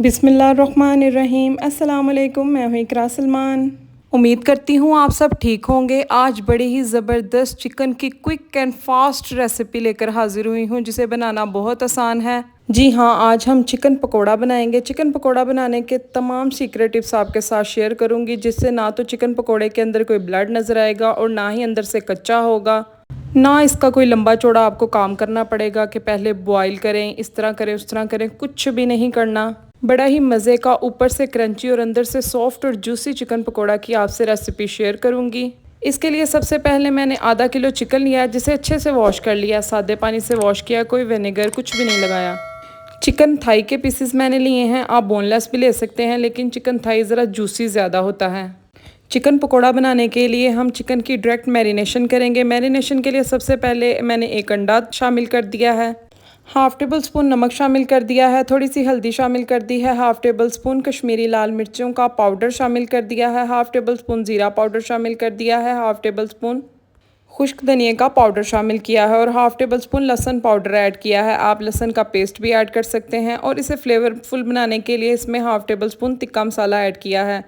बिस्मिल्लाहिर्रहमानिर्रहीम। अस्सलाम वालेकुम। मैं हूँ इकरा सलमान। उम्मीद करती हूँ आप सब ठीक होंगे। आज बड़ी ही ज़बरदस्त चिकन की क्विक एंड फास्ट रेसिपी लेकर हाजिर हुई हूँ जिसे बनाना बहुत आसान है। जी हाँ, आज हम चिकन पकोड़ा बनाएंगे। चिकन पकोड़ा बनाने के तमाम सीक्रेट टिप्स आपके साथ शेयर करूँगी जिससे ना तो चिकन पकोड़े के अंदर कोई ब्लड नज़र आएगा और ना ही अंदर से कच्चा होगा, ना इसका कोई लंबा चौड़ा आपको काम करना पड़ेगा कि पहले बॉईल करें, इस तरह करें, उस तरह करें, कुछ भी नहीं करना। बड़ा ही मज़े का ऊपर से क्रंची और अंदर से सॉफ्ट और जूसी चिकन पकोड़ा की आपसे रेसिपी शेयर करूंगी। इसके लिए सबसे पहले मैंने आधा किलो चिकन लिया जिसे अच्छे से वॉश कर लिया, सादे पानी से वॉश किया, कोई विनेगर कुछ भी नहीं लगाया। चिकन थाई के पीसेस मैंने लिए हैं, आप बोनलेस भी ले सकते हैं लेकिन चिकन थाई ज़रा जूसी ज़्यादा होता है। चिकन पकोड़ा बनाने के लिए हम चिकन की डायरेक्ट मैरिनेशन करेंगे। मैरिनेशन के लिए सबसे पहले मैंने एक अंडा शामिल कर दिया है, हाफ़ टेबल स्पून नमक शामिल कर दिया है, थोड़ी सी हल्दी शामिल कर दी है, हाफ़ टेबल स्पून कश्मीरी लाल मिर्चों का पाउडर शामिल कर दिया है, हाफ़ टेबल स्पून ज़ीरा पाउडर शामिल कर दिया है, हाफ़ टेबल स्पून खुश्क धनिया का पाउडर शामिल किया है और हाफ़ टेबल स्पून लहसुन पाउडर ऐड किया है। आप लहसुन का पेस्ट भी ऐड कर सकते हैं और इसे फ्लेवरफुल बनाने के लिए इसमें हाफ़ टेबल स्पून तिक्का मसाला ऐड किया है।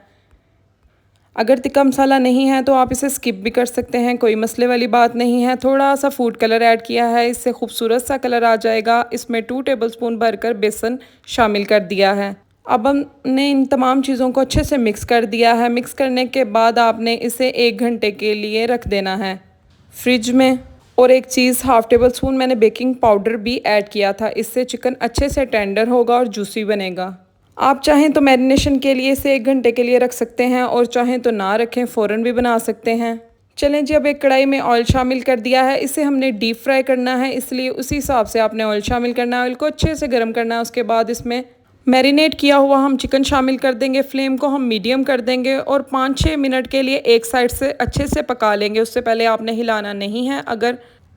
अगर तिक्का मसाला नहीं है तो आप इसे स्किप भी कर सकते हैं, कोई मसले वाली बात नहीं है। थोड़ा सा फूड कलर ऐड किया है, इससे खूबसूरत सा कलर आ जाएगा। इसमें 2 टेबलस्पून भरकर बेसन शामिल कर दिया है। अब हमने इन तमाम चीज़ों को अच्छे से मिक्स कर दिया है। मिक्स करने के बाद आपने इसे 1 घंटे के लिए रख देना है फ्रिज में। और एक चीज़, हाफ़ टेबल स्पून मैंने बेकिंग पाउडर भी ऐड किया था, इससे चिकन अच्छे से टेंडर होगा और जूसी बनेगा। आप चाहें तो मैरिनेशन के लिए इसे 1 घंटे के लिए रख सकते हैं और चाहें तो ना रखें, फ़ौरन भी बना सकते हैं। चलें जी, अब एक कढ़ाई में ऑयल शामिल कर दिया है, इसे हमने डीप फ्राई करना है, इसलिए उसी हिसाब से आपने ऑयल शामिल करना है। ऑयल को अच्छे से गर्म करना है। उसके बाद इसमें मैरिनेट किया हुआ हम चिकन शामिल कर देंगे। फ्लेम को हम मीडियम कर देंगे और 5-6 मिनट के लिए एक साइड से अच्छे से पका लेंगे। उससे पहले आपने हिलाना नहीं है।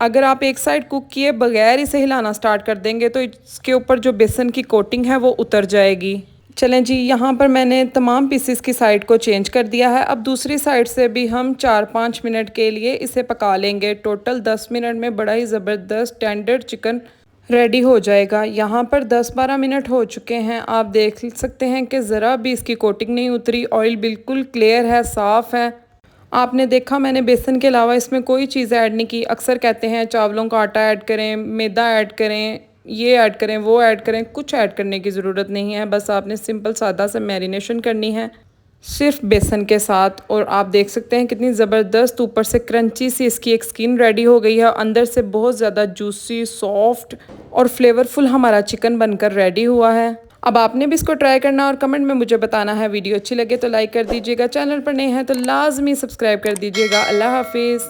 अगर आप एक साइड कुक किए बगैर इसे हिलाना स्टार्ट कर देंगे तो इसके ऊपर जो बेसन की कोटिंग है वो उतर जाएगी। चलें जी, यहाँ पर मैंने तमाम पीसेस की साइड को चेंज कर दिया है। अब दूसरी साइड से भी हम 4-5 मिनट के लिए इसे पका लेंगे। टोटल 10 मिनट में बड़ा ही ज़बरदस्त टेंडर चिकन रेडी हो जाएगा। यहाँ पर 10-12 मिनट हो चुके हैं। आप देख सकते हैं कि ज़रा भी इसकी कोटिंग नहीं उतरी, ऑयल बिल्कुल क्लियर है, साफ़ है। आपने देखा मैंने बेसन के अलावा इसमें कोई चीज़ ऐड नहीं की। अक्सर कहते हैं चावलों का आटा ऐड करें, मैदा ऐड करें, ये ऐड करें, वो ऐड करें, कुछ ऐड करने की ज़रूरत नहीं है। बस आपने सिंपल सादा से मैरिनेशन करनी है सिर्फ बेसन के साथ। और आप देख सकते हैं कितनी ज़बरदस्त ऊपर से क्रंची सी इसकी एक स्किन रेडी हो गई है, अंदर से बहुत ज़्यादा जूसी, सॉफ्ट और फ्लेवरफुल हमारा चिकन बनकर रेडी हुआ है। अब आपने भी इसको ट्राई करना और कमेंट में मुझे बताना है। वीडियो अच्छी लगे तो लाइक कर दीजिएगा, चैनल पर नए हैं तो लाजमी सब्सक्राइब कर दीजिएगा। अल्लाह हाफिज़।